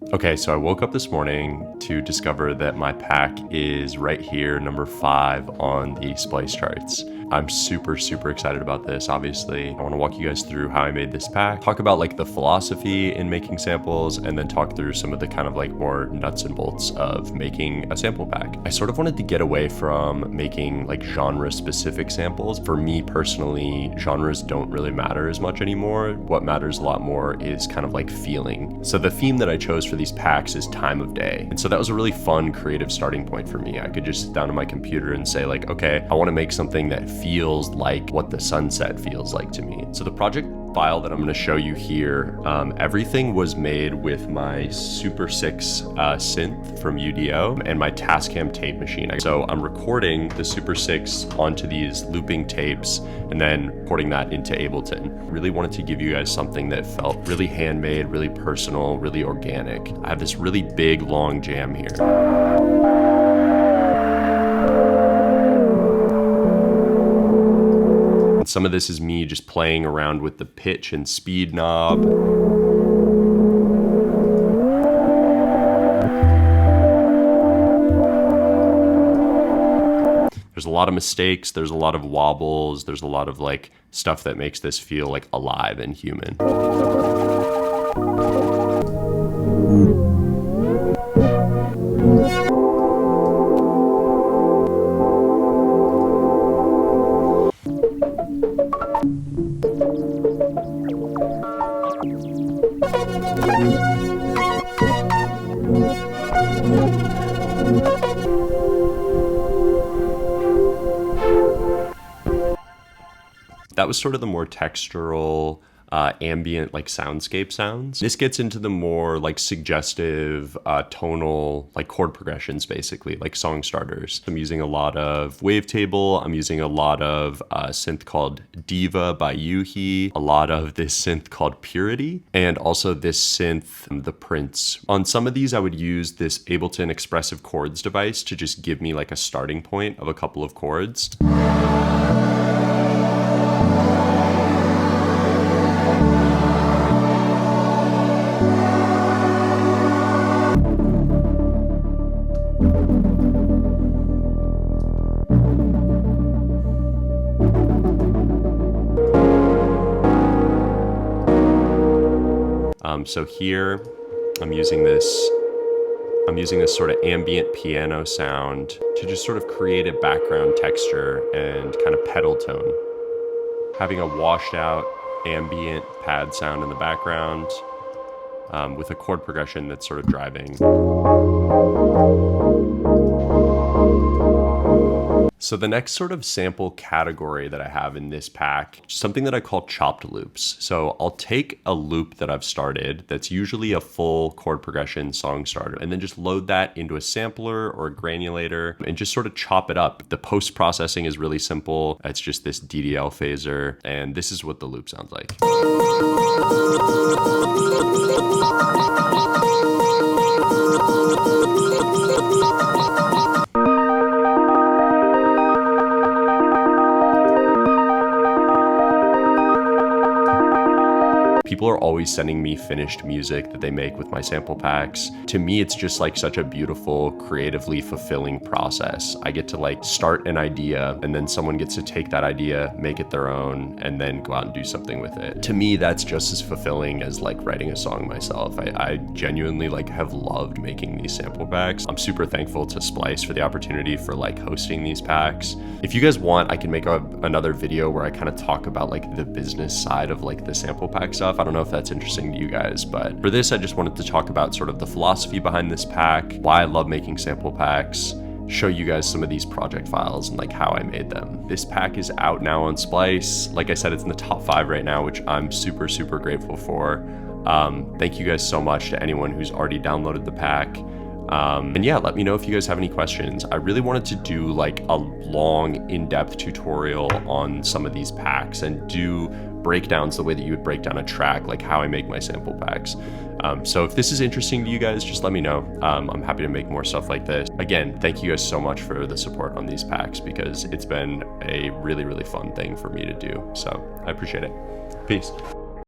Okay, so I woke up this morning to discover that my pack is right here, number 5 on the Splice charts. I'm super excited about this, obviously. I want to walk you guys through how I made this pack, talk about like the philosophy in making samples, and then talk through some of the kind of like more nuts and bolts of making a sample pack. I sort of wanted to get away from making like genre-specific samples. For me personally, genres don't really matter as much anymore. What matters a lot more is kind of like feeling. So the theme that I chose for these packs is time of day. And so that was a really fun creative starting point for me. I could just sit down on my computer and say like, okay, I want to make something that feels like what the sunset feels like to me. So the project file that I'm going to show you here, everything was made with my Super 6 synth from UDO and my Tascam tape machine. So I'm recording the Super 6 onto these looping tapes and then recording that into Ableton. Really wanted to give you guys something that felt really handmade, really personal, really organic. I have this really big, long jam here. Some of this is me just playing around with the pitch and speed knob. There's a lot of mistakes, there's a lot of wobbles, there's a lot of like stuff that makes this feel like alive and human. That was sort of the more textural, ambient, like soundscape sounds. This gets into the more like suggestive, tonal, like chord progressions, basically, like song starters. I'm using a lot of wavetable. I'm using a lot of synth called Diva by Yuhi, a lot of this synth called Purity, and also this synth, the Prince. On some of these, I would use this Ableton Expressive Chords device to just give me like a starting point of a couple of chords. So here I'm using this sort of ambient piano sound to just sort of create a background texture and kind of pedal tone. Having a washed out ambient pad sound in the background with a chord progression that's sort of driving. So the next sort of sample category that I have in this pack, something that I call chopped loops. So I'll take a loop that I've started that's usually a full chord progression song starter, and then just load that into a sampler or a granulator and just sort of chop it up. The post-processing is really simple. It's just this DDL phaser, and this is what the loop sounds like. People are always sending me finished music that they make with my sample packs. To me, it's just like such a beautiful, creatively fulfilling process. I get to like start an idea and then someone gets to take that idea, make it their own, and then go out and do something with it. To me, that's just as fulfilling as like writing a song myself. I genuinely like have loved making these sample packs. I'm super thankful to Splice for the opportunity for like hosting these packs. If you guys want, I can make another video where I kind of talk about like the business side of like the sample pack stuff. I don't know if that's interesting to you guys, but for this, I just wanted to talk about sort of the philosophy behind this pack, why I love making sample packs, show you guys some of these project files and like how I made them. This pack is out now on Splice. Like I said, it's in the top 5 right now, which I'm super grateful for. Thank you guys so much to anyone who's already downloaded the pack. And yeah, let me know if you guys have any questions. I really wanted to do like a long, in-depth tutorial on some of these packs and do breakdowns the way that you would break down a track, like how I make my sample packs. So if this is interesting to you guys, just let me know. I'm happy to make more stuff like this. Again, thank you guys so much for the support on these packs because it's been a really fun thing for me to do. So I appreciate it. Peace.